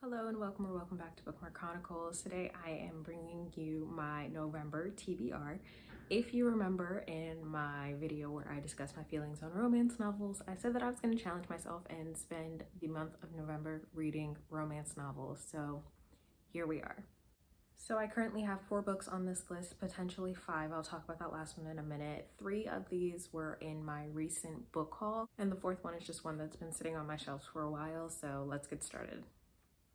Hello and welcome or welcome back to Bookmark Chronicles. Today I am bringing you my November TBR. If you remember in my video where I discussed my feelings on romance novels, I said that I was going to challenge myself and spend the month of November reading romance novels. So here we are. So I currently have 4 books on this list, potentially 5. I'll talk about that last one in a minute. 3 of these were in my recent book haul, and the 4th one is just one that's been sitting on my shelves for a while, so let's get started.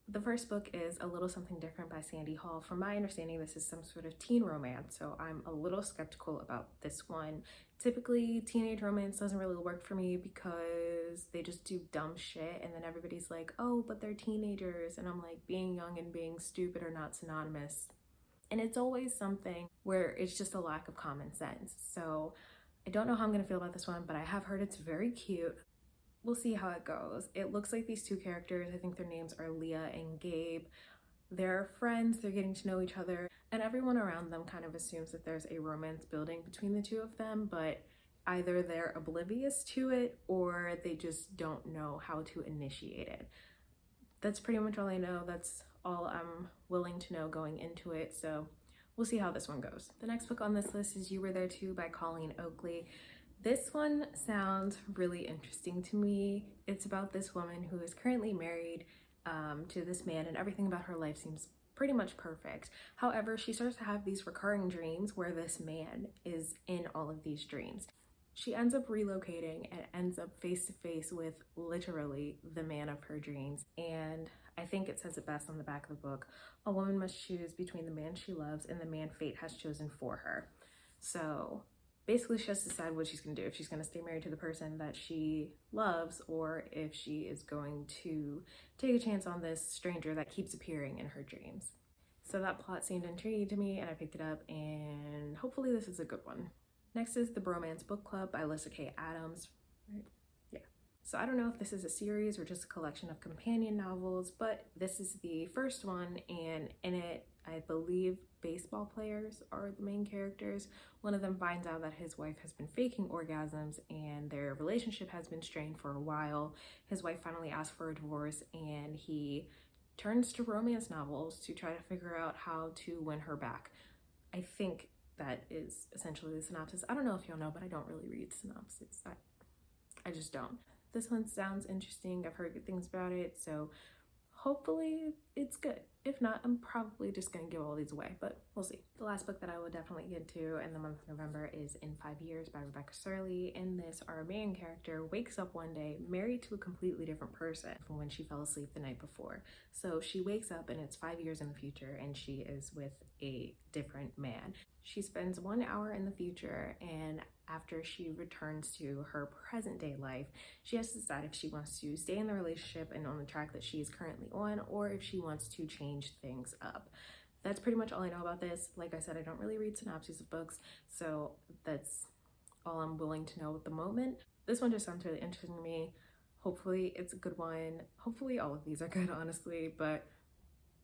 The first book is A Little Something Different by Sandy Hall. From my understanding, this is some sort of teen romance, so I'm a little skeptical about this one. Typically, teenage romance doesn't really work for me because they just do dumb shit, and then everybody's like, oh, but they're teenagers, and I'm like, being young and being stupid are not synonymous. And it's always something where it's just a lack of common sense. So I don't know how I'm gonna feel about this one, but I have heard it's very cute. We'll see how it goes. It looks like these 2 characters, I think their names are Leah and Gabe. They're friends, they're getting to know each other, and everyone around them kind of assumes that there's a romance building between the 2 of them, but either they're oblivious to it or they just don't know how to initiate it. That's pretty much all I know. That's all I'm willing to know going into it, so we'll see how this one goes. The next book on this list is You Were There Too by Colleen Oakley. This one sounds really interesting to me. It's about this woman who is currently married to this man, and everything about her life seems pretty much perfect. However, she starts to have these recurring dreams where this man is in all of these dreams. She ends up relocating and ends up face to face with literally the man of her dreams. And I think it says it best on the back of the book. A woman must choose between the man she loves and the man fate has chosen for her. So basically, she has to decide what she's going to do, if she's going to stay married to the person that she loves or if she is going to take a chance on this stranger that keeps appearing in her dreams. So that plot seemed intriguing to me and I picked it up, and hopefully this is a good one. Next is The Bromance Book Club by Alyssa K. Adams. Right? Yeah. So I don't know if this is a series or just a collection of companion novels, but this is the first one, and in it, I believe baseball players are the main characters. One of them finds out that his wife has been faking orgasms and their relationship has been strained for a while. His wife finally asks for a divorce and he turns to romance novels to try to figure out how to win her back. I think that is essentially the synopsis. I don't know if y'all know, but I don't really read synopses. I just don't. This one sounds interesting. I've heard good things about it, so hopefully it's good. If not, I'm probably just gonna give all these away, but we'll see. The last book that I will definitely get to in the month of November is In 5 Years by Rebecca Surley. In this, our main character wakes up one day married to a completely different person from when she fell asleep the night before. So she wakes up and it's 5 years in the future and she is with a different man. She spends 1 hour in the future, and after she returns to her present day life, she has to decide if she wants to stay in the relationship and on the track that she is currently on, or if she wants to change things up. That's pretty much all I know about this. Like I said, I don't really read synopses of books, so that's all I'm willing to know at the moment. This one just sounds really interesting to me. Hopefully it's a good one. Hopefully all of these are good, honestly, but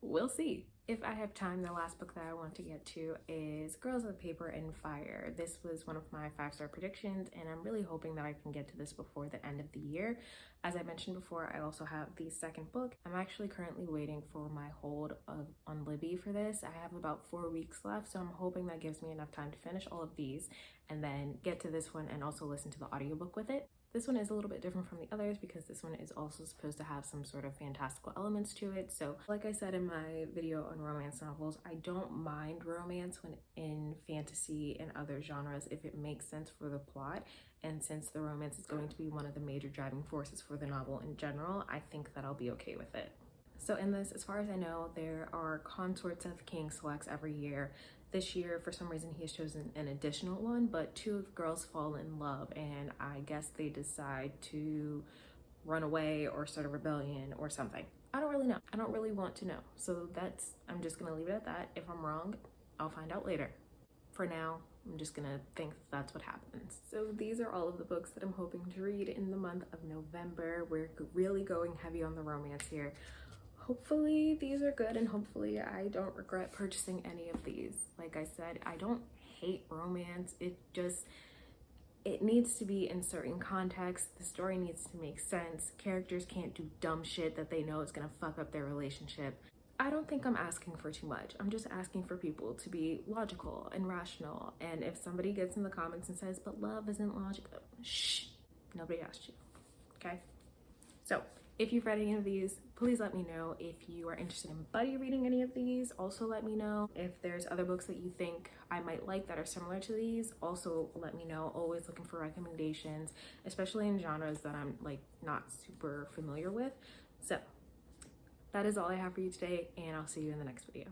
we'll see. If I have time, the last book that I want to get to is Girls of Paper and Fire. This was one of my 5-star predictions, and I'm really hoping that I can get to this before the end of the year. As I mentioned before, I also have the second book. I'm actually currently waiting for my hold on Libby for this. I have about 4 weeks left, so I'm hoping that gives me enough time to finish all of these and then get to this one and also listen to the audiobook with it. This one is a little bit different from the others because this one is also supposed to have some sort of fantastical elements to it. So like I said in my video on romance novels, I don't mind romance when in fantasy and other genres if it makes sense for the plot. And since the romance is going to be one of the major driving forces for the novel in general, I think that I'll be okay with it. So in this, as far as I know, there are Consorts of King selects every year. This year, for some reason, he has chosen an additional one, but 2 of the girls fall in love, and I guess they decide to run away or start a rebellion or something. I don't really know. I don't really want to know. So I'm just gonna leave it at that. If I'm wrong, I'll find out later. For now, I'm just gonna think that's what happens. So these are all of the books that I'm hoping to read in the month of November. We're really going heavy on the romance here. Hopefully these are good, and hopefully I don't regret purchasing any of these. Like I said, I don't hate romance. it needs to be in certain context. The story needs to make sense. Characters can't do dumb shit that they know is gonna fuck up their relationship. I don't think I'm asking for too much. I'm just asking for people to be logical and rational. And if somebody gets in the comments and says, but love isn't logical, shh, nobody asked you, okay? So if you've read any of these, please let me know. If you are interested in buddy reading any of these, also let me know. If there's other books that you think I might like that are similar to these, also let me know. Always looking for recommendations, especially in genres that I'm like not super familiar with. So that is all I have for you today, and I'll see you in the next video.